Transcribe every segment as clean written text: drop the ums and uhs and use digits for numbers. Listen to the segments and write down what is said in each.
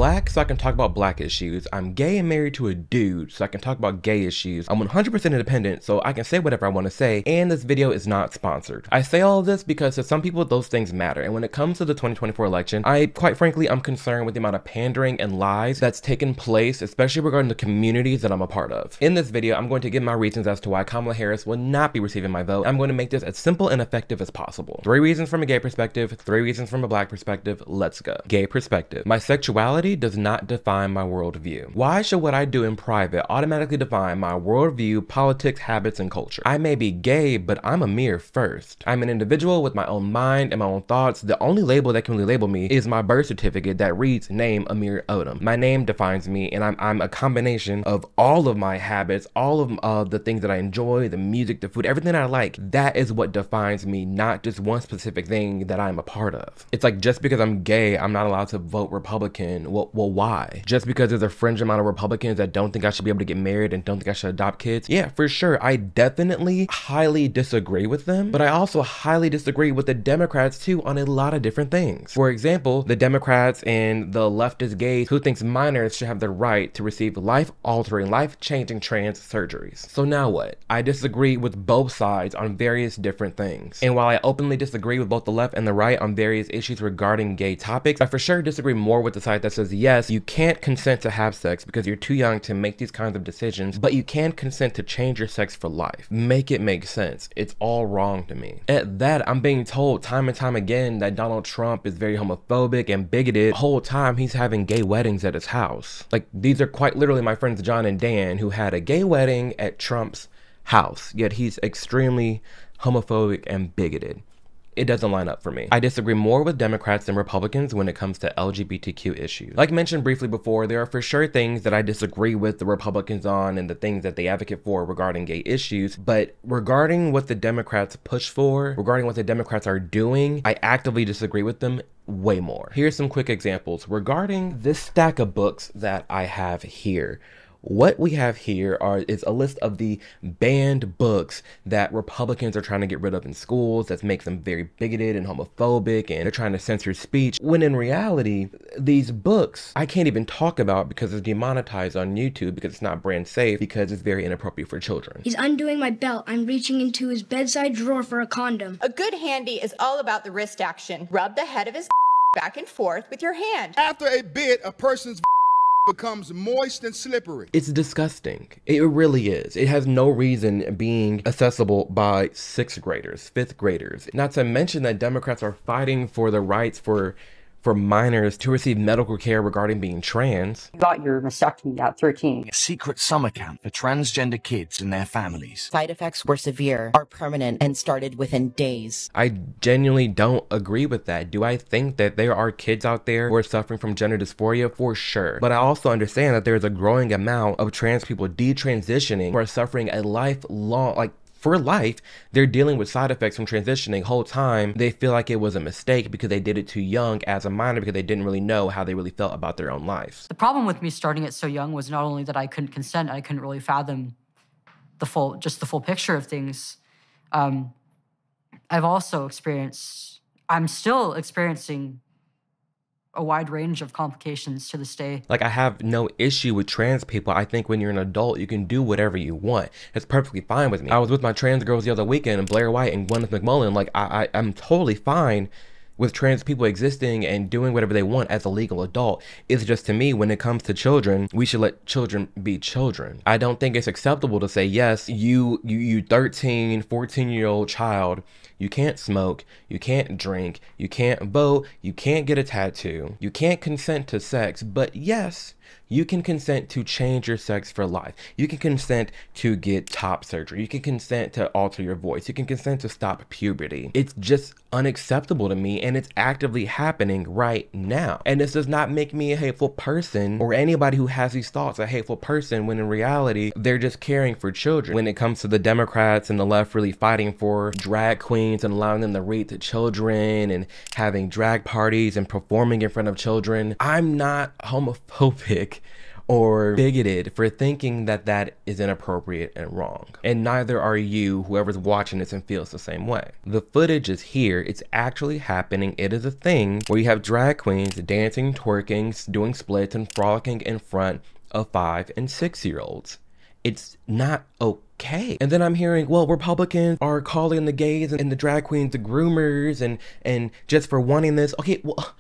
black, so I can talk about black issues. I'm gay and married to a dude, so I can talk about gay issues. I'm 100% independent, so I can say whatever I want to say, and this video is not sponsored. I say all of this because to some people, those things matter, and when it comes to the 2024 election, quite frankly, I'm concerned with the amount of pandering and lies that's taken place, especially regarding the communities that I'm a part of. In this video, I'm going to give my reasons as to why Kamala Harris will not be receiving my vote. I'm going to make this as simple and effective as possible. 3 reasons from a gay perspective, 3 reasons from a black perspective. Let's go. Gay perspective. My sexuality does not define my worldview. Why should what I do in private automatically define my worldview, politics, habits, and culture? I may be gay, but I'm Amir first. I'm an individual with my own mind and my own thoughts. The only label that can really label me is my birth certificate that reads name Amir Odom. My name defines me, and I'm a combination of all of my habits, all of the things that I enjoy, the music, the food, everything I like. That is what defines me, not just one specific thing that I'm a part of. It's like, just because I'm gay, I'm not allowed to vote Republican. Well, why? Just because there's a fringe amount of Republicans that don't think I should be able to get married and don't think I should adopt kids? Yeah, for sure. I definitely highly disagree with them, but I also highly disagree with the Democrats too on a lot of different things. For example, the Democrats and the leftist gays who thinks minors should have the right to receive life-altering, life-changing trans surgeries. So now what? I disagree with both sides on various different things. And while I openly disagree with both the left and the right on various issues regarding gay topics, I for sure disagree more with the side that says, yes, you can't consent to have sex because you're too young to make these kinds of decisions, but you can consent to change your sex for life. Make it make sense. It's all wrong to me. At that, I'm being told time and time again that Donald Trump is very homophobic and bigoted. The whole time he's having gay weddings at his house. Like, these are quite literally my friends John and Dan, who had a gay wedding at Trump's house, yet he's extremely homophobic and bigoted. It doesn't line up for me. I disagree more with Democrats than Republicans when it comes to LGBTQ issues. Like mentioned briefly before, there are for sure things that I disagree with the Republicans on and the things that they advocate for regarding gay issues, but regarding what the Democrats push for, regarding what the Democrats are doing, I actively disagree with them way more. Here's some quick examples regarding this stack of books that I have here. What we have here is a list of the banned books that Republicans are trying to get rid of in schools that makes them very bigoted and homophobic, and they're trying to censor speech, when in reality, these books I can't even talk about because it's demonetized on YouTube because it's not brand safe, because it's very inappropriate for children. He's undoing my belt. I'm reaching into his bedside drawer for a condom. A good handy is all about the wrist action. Rub the head of his back and forth with your hand. After a bit, a person's becomes moist and slippery. It's disgusting. It really is. It has no reason being accessible by 6th graders, 5th graders. Not to mention that Democrats are fighting for the rights for minors to receive medical care regarding being trans. You got your mastectomy at 13. A secret summer camp for transgender kids and their families. Side effects were severe, are permanent, and started within days. I genuinely don't agree with that. Do I think that there are kids out there who are suffering from gender dysphoria? For sure. But I also understand that there's a growing amount of trans people detransitioning who are suffering a lifelong, for life, they're dealing with side effects from transitioning. Whole time, they feel like it was a mistake because they did it too young as a minor, because they didn't really know how they really felt about their own lives. The problem with me starting it so young was not only that I couldn't consent, I couldn't really fathom the full picture of things. I'm still experiencing a wide range of complications to this day. Like, I have no issue with trans people. I think when you're an adult, you can do whatever you want. It's perfectly fine with me. I was with my trans girls the other weekend, and Blair White and Gwyneth McMullen. Like, I'm totally fine with trans people existing and doing whatever they want as a legal adult. It's just, to me, when it comes to children, we should let children be children. I don't think it's acceptable to say, yes, you 13, 14-year-old child, you can't smoke, you can't drink, you can't vote, you can't get a tattoo, you can't consent to sex, but yes, you can consent to change your sex for life. You can consent to get top surgery. You can consent to alter your voice. You can consent to stop puberty. It's just unacceptable to me, and it's actively happening right now. And this does not make me a hateful person, or anybody who has these thoughts a hateful person, when in reality, they're just caring for children. When it comes to the Democrats and the left really fighting for drag queens and allowing them to read to children and having drag parties and performing in front of children, I'm not homophobic or bigoted for thinking that that is inappropriate and wrong. And neither are you, whoever's watching this and feels the same way. The footage is here. It's actually happening. It is a thing where you have drag queens dancing, twerking, doing splits, and frolicking in front of 5 and 6-year-olds. It's not okay. And then I'm hearing, well, Republicans are calling the gays and the drag queens the groomers and just for wanting this. Okay, well,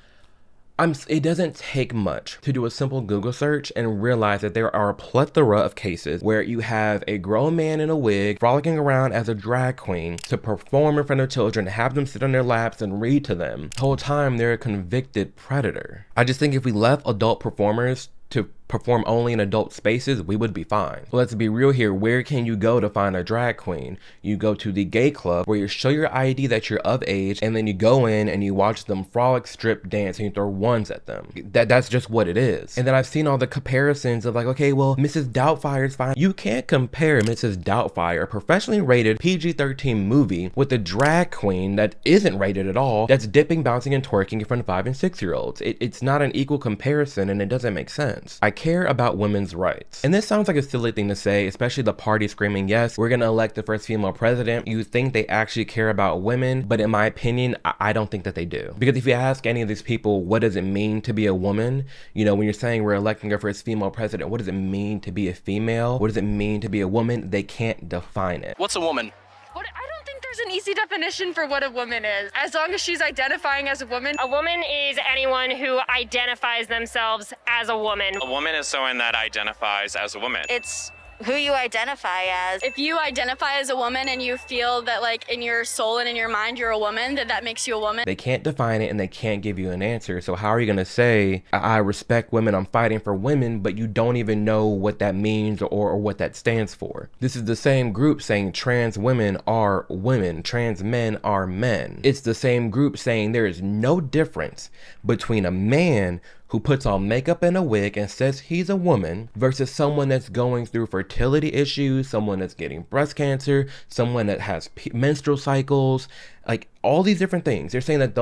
it doesn't take much to do a simple Google search and realize that there are a plethora of cases where you have a grown man in a wig frolicking around as a drag queen to perform in front of children, have them sit on their laps and read to them. The whole time they're a convicted predator. I just think if we left adult performers to perform only in adult spaces, we would be fine. Let's be real here. Where can you go to find a drag queen? You go to the gay club where you show your ID that you're of age, and then you go in and you watch them frolic, strip, dance, and you throw ones at them. That's just what it is. And then I've seen all the comparisons of like, okay, well, Mrs. Doubtfire is fine. You can't compare Mrs. Doubtfire, a professionally rated PG-13 movie, with a drag queen that isn't rated at all, that's dipping, bouncing, and twerking in front of 5 and 6-year-olds. It's not an equal comparison, and it doesn't make sense. I care about women's rights. And this sounds like a silly thing to say, especially the party screaming, yes, we're gonna elect the first female president. You think they actually care about women, but in my opinion, I don't think that they do. Because if you ask any of these people, what does it mean to be a woman? You know, when you're saying we're electing our first female president, what does it mean to be a female? What does it mean to be a woman? They can't define it. What's a woman? I don't think there's an easy definition for what a woman is. As long as she's identifying as a woman. A woman is anyone who identifies themselves as a woman. A woman is someone that identifies as a woman. It's who you identify as. If you identify as a woman and you feel that like in your soul and in your mind you're a woman, then that makes you a woman. They can't define it and they can't give you an answer. So how are you gonna say, I respect women, I'm fighting for women, but you don't even know what that means or what that stands for? This is the same group saying trans women are women, trans men are men. It's the same group saying there is no difference between a man who puts on makeup and a wig and says he's a woman versus someone that's going through fertility issues, someone that's getting breast cancer, someone that has menstrual cycles, like all these different things. They're saying that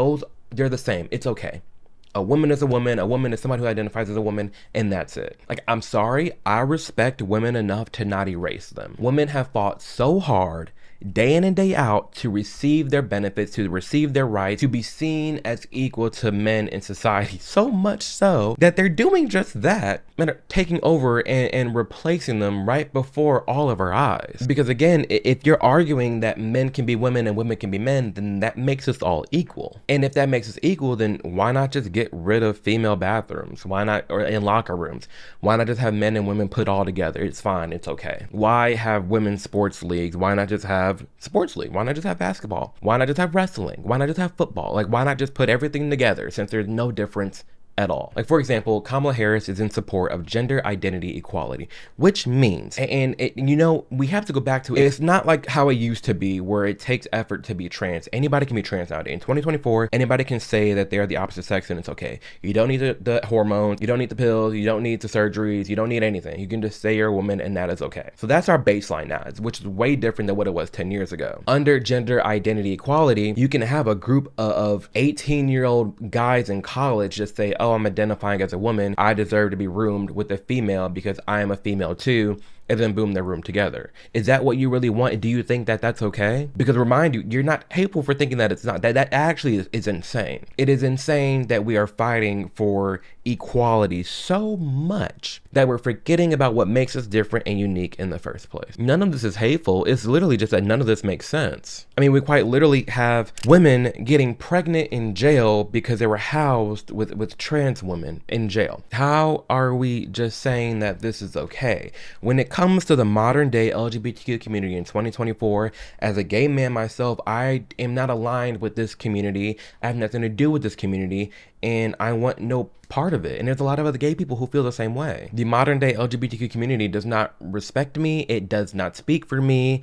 they're the same. It's okay. A woman is a woman is somebody who identifies as a woman, and that's it. Like, I'm sorry, I respect women enough to not erase them. Women have fought so hard day in and day out to receive their benefits, to receive their rights, to be seen as equal to men in society, so much so that they're doing just that. Men are taking over and replacing them right before all of our eyes. Because again, if you're arguing that men can be women and women can be men, then that makes us all equal. And if that makes us equal, then why not just get rid of female bathrooms? Why not, or in locker rooms? Why not just have men and women put all together? It's fine, it's okay. Why have women's sports leagues? Why not just have sports league? Why not just have basketball? Why not just have wrestling? Why not just have football? Like, why not just put everything together since there's no difference at all? Like, for example, Kamala Harris is in support of gender identity equality, which means, you know, we have to go back to, it's not like how it used to be where it takes effort to be trans. Anybody can be trans nowadays. In 2024, anybody can say that they're the opposite sex and it's okay. You don't need the hormones, you don't need the pills, you don't need the surgeries, you don't need anything. You can just say you're a woman and that is okay. So that's our baseline now, which is way different than what it was 10 years ago. Under gender identity equality, you can have a group of 18-year-old guys in college just say, oh, I'm identifying as a woman, I deserve to be roomed with a female because I am a female too, and then boom, they're roomed together. Is that what you really want? Do you think that that's okay? Because remind you, you're not hateful for thinking that it's not. That actually is insane. It is insane that we are fighting for equality so much that we're forgetting about what makes us different and unique in the first place. None of this is hateful. It's literally just that none of this makes sense. I mean, we quite literally have women getting pregnant in jail because they were housed with trans women in jail. How are we just saying that this is okay? When it comes to the modern day LGBTQ community in 2024, as a gay man myself, I am not aligned with this community. I have nothing to do with this community, and I want no part of it. And there's a lot of other gay people who feel the same way. The modern day LGBTQ community does not respect me. It does not speak for me.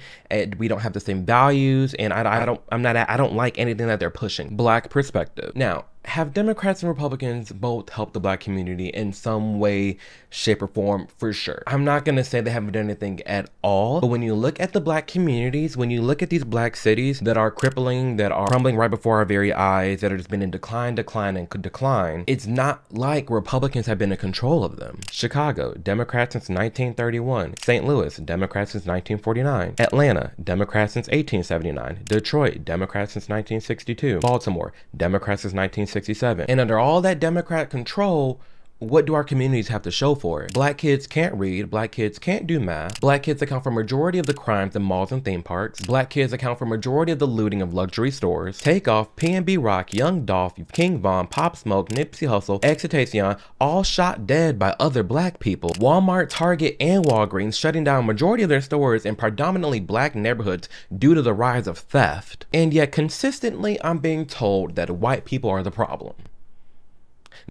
We don't have the same values, and I don't like anything that they're pushing. Black perspective. Now, have Democrats and Republicans both helped the black community in some way, shape, or form? For sure. I'm not going to say they haven't done anything at all, but when you look at the black communities, when you look at these black cities that are crippling, that are crumbling right before our very eyes, that have just been in decline, and could decline, it's not like Republicans have been in control of them. Chicago, Democrats since 1931. St. Louis, Democrats since 1949. Atlanta, Democrats since 1879. Detroit, Democrats since 1962. Baltimore, Democrats since 1967. And under all that Democrat control, what do our communities have to show for it? Black kids can't read, black kids can't do math, black kids account for majority of the crimes in malls and theme parks, black kids account for majority of the looting of luxury stores. Takeoff, P&B Rock, Young Dolph, King Von, Pop Smoke, Nipsey Hussle, XXXTentacion, all shot dead by other black people. Walmart, Target, and Walgreens shutting down majority of their stores in predominantly black neighborhoods due to the rise of theft. And yet consistently I'm being told that white people are the problem,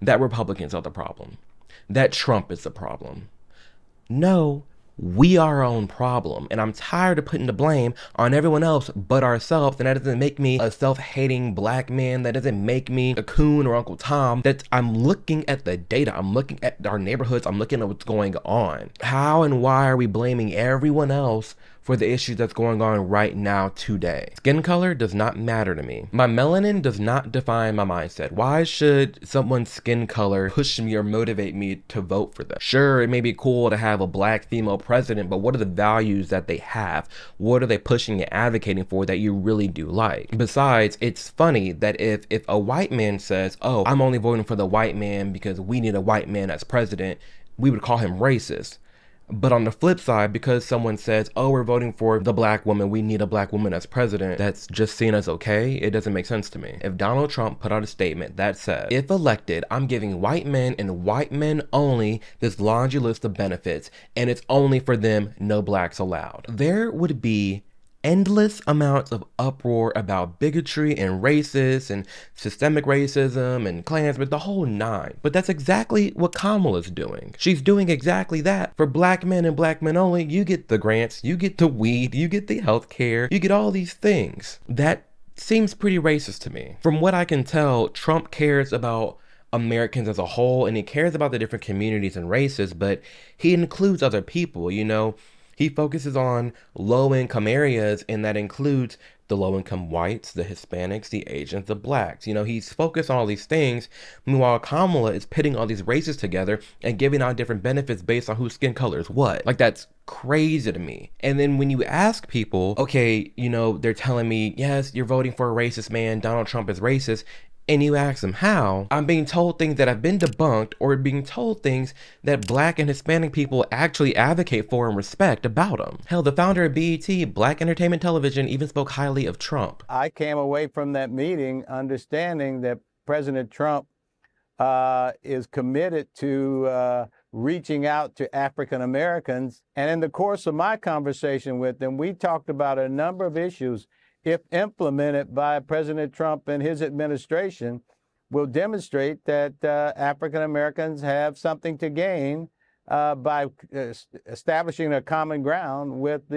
that Republicans are the problem, that Trump is the problem. No, we are our own problem, and I'm tired of putting the blame on everyone else but ourselves, and that doesn't make me a self-hating black man, that doesn't make me a coon or Uncle Tom. That I'm looking at the data, I'm looking at our neighborhoods, I'm looking at what's going on. How and why are we blaming everyone else for the issues that's going on right now today? Skin color does not matter to me. My melanin does not define my mindset. Why should someone's skin color push me or motivate me to vote for them? Sure, it may be cool to have a black female president, but what are the values that they have? What are they pushing and advocating for that you really do like? Besides, it's funny that if a white man says, oh, I'm only voting for the white man because we need a white man as president, we would call him racist. But on the flip side, because someone says, oh, we're voting for the black woman, we need a black woman as president, that's just seen as okay, it doesn't make sense to me. If Donald Trump put out a statement that said, if elected, I'm giving white men and white men only this laundry list of benefits, and it's only for them, no blacks allowed, there would be endless amounts of uproar about bigotry and racist and systemic racism and Klansmen, the whole nine. But that's exactly what Kamala's doing. She's doing exactly that. For black men and black men only, you get the grants, you get the weed, you get the health care, you get all these things. That seems pretty racist to me. From what I can tell, Trump cares about Americans as a whole, and he cares about the different communities and races, but he includes other people, you know. He focuses on low-income areas, and that includes the low-income whites, the Hispanics, the Asians, the blacks. You know, he's focused on all these things. Meanwhile, Kamala is pitting all these races together and giving out different benefits based on whose skin color is what. Like, that's crazy to me. And then when you ask people, okay, you know, they're telling me, yes, you're voting for a racist man, Donald Trump is racist, and you ask them how, I'm being told things that have been debunked, or being told things that black and Hispanic people actually advocate for and respect about them. Hell, the founder of BET, Black Entertainment Television, even spoke highly of Trump. I came away from that meeting understanding that President Trump is committed to reaching out to African Americans. And in the course of my conversation with them, we talked about a number of issues, if implemented by President Trump and his administration, will demonstrate that African Americans have something to gain by establishing a common ground with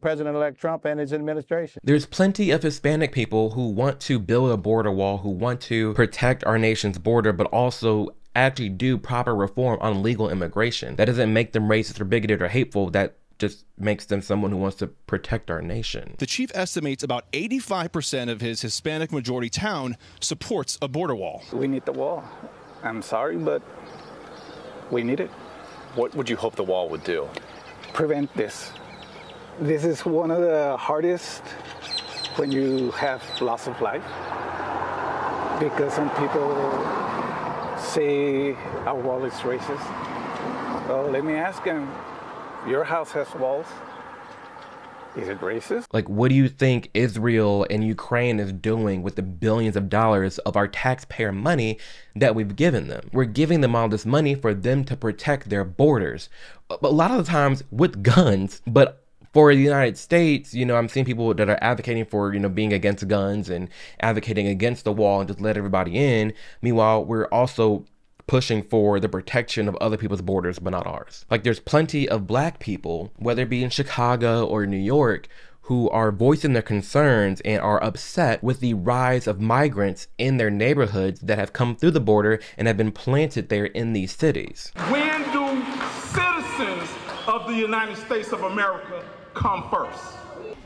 President-elect Trump and his administration. There's plenty of Hispanic people who want to build a border wall, who want to protect our nation's border, but also actually do proper reform on legal immigration. That doesn't make them racist or bigoted or hateful. That just makes them someone who wants to protect our nation. The chief estimates about 85% of his Hispanic majority town supports a border wall. We need the wall. I'm sorry, but we need it. What would you hope the wall would do? Prevent this. This is one of the hardest when you have loss of life, because some people say our wall is racist. Well, let me ask them, your house has walls. Is it racist? Like, what do you think Israel and Ukraine is doing with the billions of dollars of our taxpayer money that we've given them? We're giving them all this money for them to protect their borders. But a lot of the times with guns, but for the United States, you know, I'm seeing people that are advocating for, you know, being against guns and advocating against the wall and just let everybody in. Meanwhile, we're also pushing for the protection of other people's borders, but not ours. Like, there's plenty of black people, whether it be in Chicago or New York, who are voicing their concerns and are upset with the rise of migrants in their neighborhoods that have come through the border and have been planted there in these cities. When do citizens of the United States of America come first?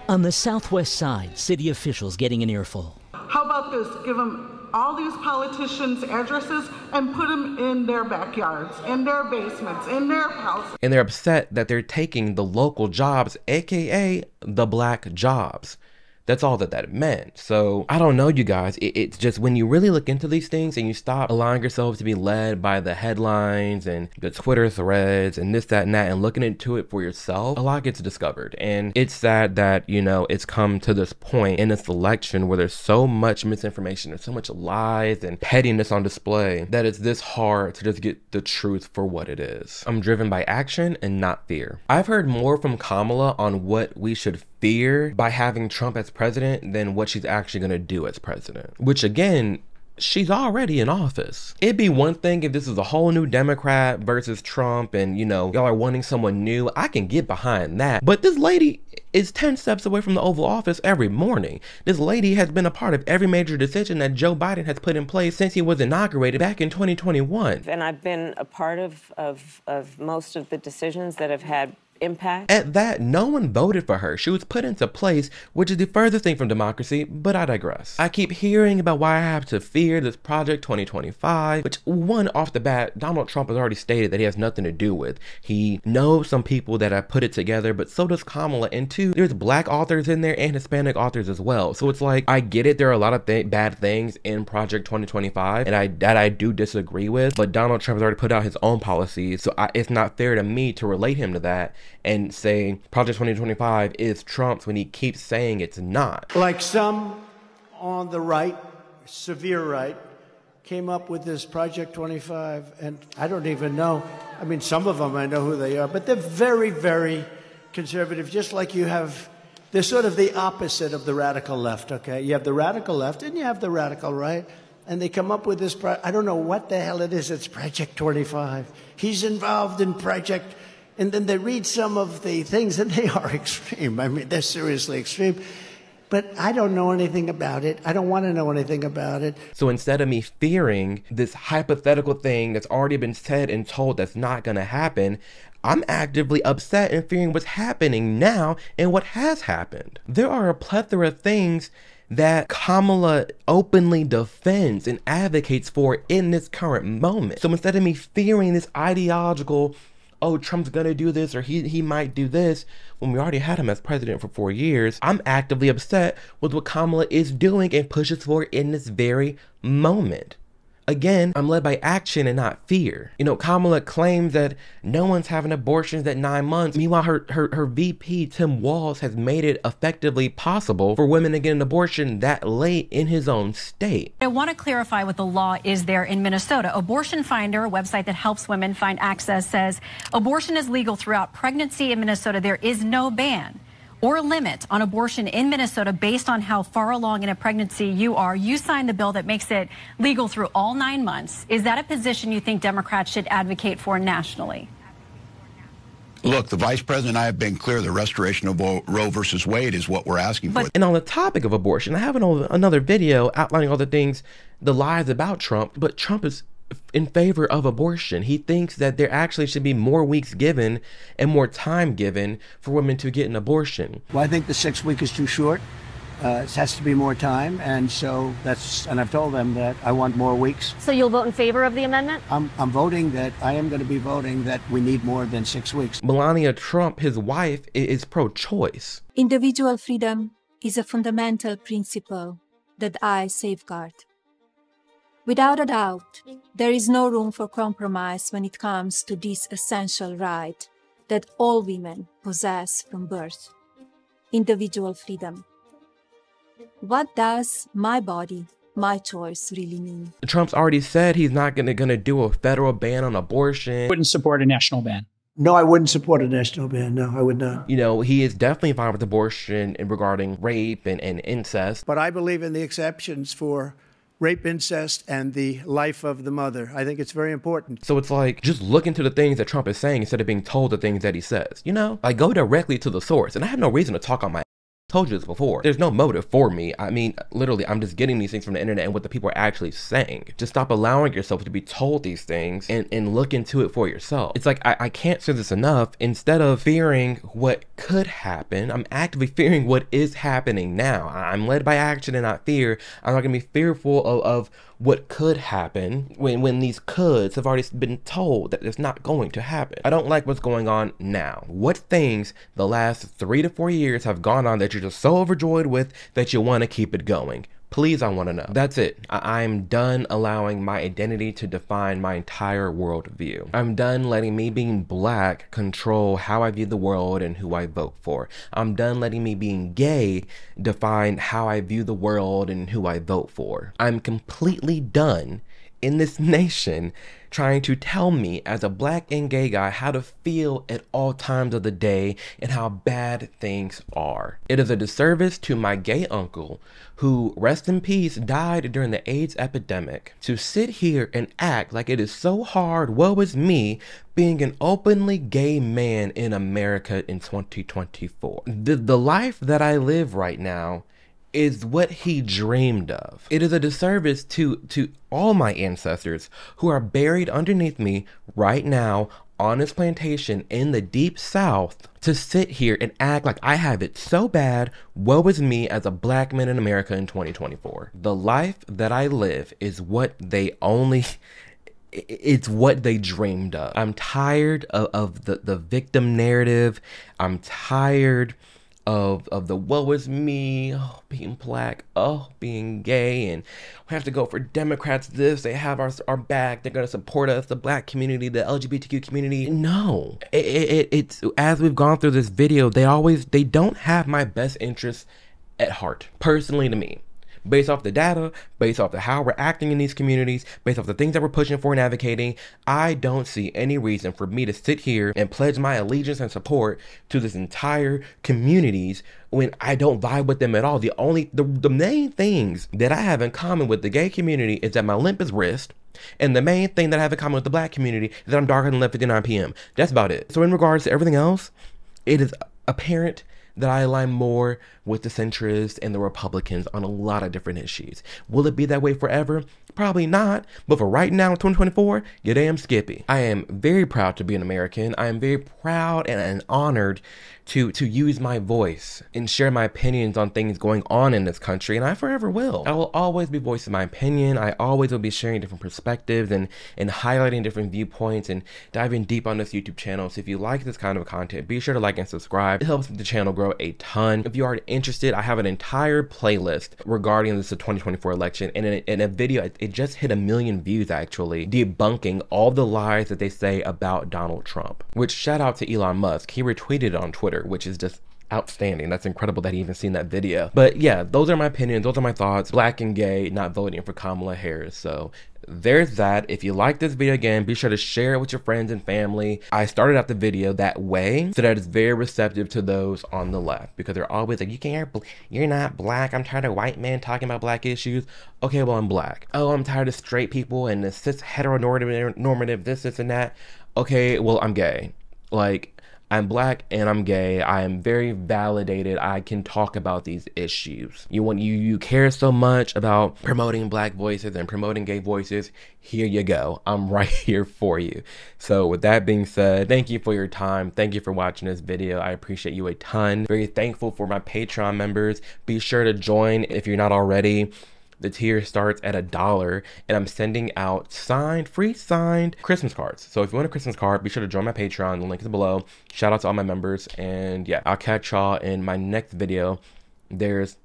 On the southwest side, city officials getting an earful. How about this? Give them all these politicians' addresses and put them in their backyards, in their basements, in their houses. And they're upset that they're taking the local jobs, aka the black jobs. That's all that meant. So I don't know, you guys. It's just when you really look into these things and you stop allowing yourself to be led by the headlines and the Twitter threads and this, that, and that, and looking into it for yourself, a lot gets discovered. And it's sad that, you know, it's come to this point in this election where there's so much misinformation, there's so much lies and pettiness on display that it's this hard to just get the truth for what it is. I'm driven by action and not fear. I've heard more from Kamala on what we should fear by having Trump as president than what she's actually going to do as president, which again, she's already in office. It'd be one thing if this is a whole new Democrat versus Trump and, you know, y'all are wanting someone new. I can get behind that. But this lady is 10 steps away from the Oval Office every morning. This lady has been a part of every major decision that Joe Biden has put in place since he was inaugurated back in 2021. And I've been a part of most of the decisions that have had impact. At that, no one voted for her. She was put into place, which is the furthest thing from democracy, but I digress. I keep hearing about why I have to fear this Project 2025, which one off the bat, Donald Trump has already stated that he has nothing to do with. He knows some people that have put it together, but so does Kamala, and two, there's black authors in there and Hispanic authors as well. So it's like, I get it, there are a lot of bad things in Project 2025, and I do disagree with, but Donald Trump has already put out his own policies, so it's not fair to me to relate him to that and say Project 2025 is Trump's when he keeps saying it's not. Like some on the right, severe right, came up with this Project 25, and I don't even know. I mean, some of them I know who they are, but they're very, very conservative, just like you have. They're sort of the opposite of the radical left, okay? You have the radical left and you have the radical right, and they come up with this, I don't know what the hell it is, it's Project 25. He's involved in Project. And then they read some of the things, and they are extreme. I mean, they're seriously extreme. But I don't know anything about it. I don't want to know anything about it. So instead of me fearing this hypothetical thing that's already been said and told that's not going to happen, I'm actively upset and fearing what's happening now and what has happened. There are a plethora of things that Kamala openly defends and advocates for in this current moment. So instead of me fearing this ideological, oh, Trump's gonna do this or he might do this, when we already had him as president for 4 years, I'm actively upset with what Kamala is doing and pushes for in this very moment. Again, I'm led by action and not fear. You know, Kamala claims that no one's having abortions at 9 months. Meanwhile, her VP, Tim Walz, has made it effectively possible for women to get an abortion that late in his own state. I want to clarify what the law is there in Minnesota. Abortion Finder, a website that helps women find access, says abortion is legal throughout pregnancy in Minnesota. There is no ban or limit on abortion in Minnesota based on how far along in a pregnancy you are. You signed the bill that makes it legal through all 9 months. Is that a position you think Democrats should advocate for nationally? Look, the vice president and I have been clear. The restoration of Roe versus Wade is what we're asking for. And on the topic of abortion, I have another video outlining all the things, the lies about Trump, but Trump is in favor of abortion. He thinks that there actually should be more weeks given and more time given for women to get an abortion. Well, I think the 6 week is too short. It has to be more time, and so and I've told them that I want more weeks. So you'll vote in favor of the amendment? I am going to be voting that we need more than 6 weeks. Melania Trump, his wife, is pro-choice. Individual freedom is a fundamental principle that I safeguard. Without a doubt, there is no room for compromise when it comes to this essential right that all women possess from birth: individual freedom. What does my body, my choice really mean? Trump's already said he's not gonna do a federal ban on abortion. Wouldn't support a national ban. No, I wouldn't support a national ban. No, I would not. You know, he is definitely fine with abortion regarding rape and incest. But I believe in the exceptions for rape, incest, and the life of the mother. I think it's very important. So it's like, just look into the things that Trump is saying instead of being told the things that he says. You know, I go directly to the source, and I have no reason to talk on my Told you this before. There's no motive for me. I mean, literally, I'm just getting these things from the internet and what the people are actually saying. Just stop allowing yourself to be told these things and look into it for yourself. It's like, I can't say this enough. Instead of fearing what could happen, I'm actively fearing what is happening now. I'm led by action and not fear. I'm not gonna be fearful of what could happen when these coulds have already been told that it's not going to happen. I don't like what's going on now. What things the last 3 to 4 years have gone on that you're just so overjoyed with that you want to keep it going? Please, I want to know. That's it. I'm done allowing my identity to define my entire worldview. I'm done letting me being black control how I view the world and who I vote for. I'm done letting me being gay define how I view the world and who I vote for. I'm completely done in this nation trying to tell me as a black and gay guy how to feel at all times of the day and how bad things are. It is a disservice to my gay uncle, who, rest in peace, died during the AIDS epidemic, to sit here and act like it is so hard, woe is me, being an openly gay man in America in 2024. The life that I live right now is what he dreamed of. It is a disservice to all my ancestors who are buried underneath me right now on this plantation in the deep South to sit here and act like I have it so bad, woe is me as a black man in America in 2024. The life that I live is what they it's what they dreamed of. I'm tired of the victim narrative. I'm tired of the woe is me, oh, being black, oh, being gay, and we have to go for Democrats this, they have our back, they're gonna support us, the black community, the LGBTQ community. No, it's as we've gone through this video, they don't have my best interests at heart, personally to me. Based off the data, based off the how we're acting in these communities, based off the things that we're pushing for and advocating, I don't see any reason for me to sit here and pledge my allegiance and support to this entire communities when I don't vibe with them at all. The main things that I have in common with the gay community is that my limp is wrist, and the main thing that I have in common with the black community is that I'm darker than 11:59 p.m. That's about it. So in regards to everything else, it is apparent that I align more with the centrists and the Republicans on a lot of different issues. Will it be that way forever? Probably not, but for right now in 2024, you damn skippy. I am very proud to be an American. I am very proud and honored to use my voice and share my opinions on things going on in this country, and I forever will. I will always be voicing my opinion. I always will be sharing different perspectives and highlighting different viewpoints and diving deep on this YouTube channel. So if you like this kind of content, be sure to like and subscribe. It helps the channel grow a ton. If you are interested, I have an entire playlist regarding this 2024 election, and in a video, it just hit 1 million views actually, debunking all the lies that they say about Donald Trump, which shout out to Elon Musk. He retweeted it on Twitter, which is just outstanding. That's incredible that he even seen that video. But yeah, those are my opinions, those are my thoughts. Black and gay not voting for Kamala Harris. So there's that. If you like this video, again, be sure to share it with your friends and family. I started out the video that way so that it's very receptive to those on the left, because they're always like, you're not black. I'm tired of white men talking about black issues. Okay, well, I'm black. Oh, I'm tired of straight people and the cis heteronormative this and that. Okay, well, I'm gay. Like, I'm black and I'm gay. I am very validated. I can talk about these issues. You care so much about promoting black voices and promoting gay voices. Here you go. I'm right here for you. So with that being said, thank you for your time. Thank you for watching this video. I appreciate you a ton. Very thankful for my Patreon members. Be sure to join if you're not already. The tier starts at $1, and I'm sending out free signed Christmas cards. So if you want a Christmas card, be sure to join my Patreon. The link is below. Shout out to all my members. And yeah, I'll catch y'all in my next video. There's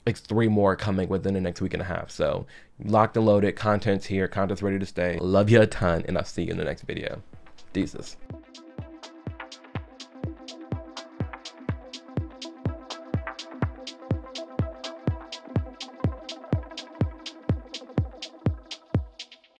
like 3 more coming within the next week and a half. So locked and loaded. Content's here. Content's ready to stay. Love you a ton, and I'll see you in the next video. Deuces.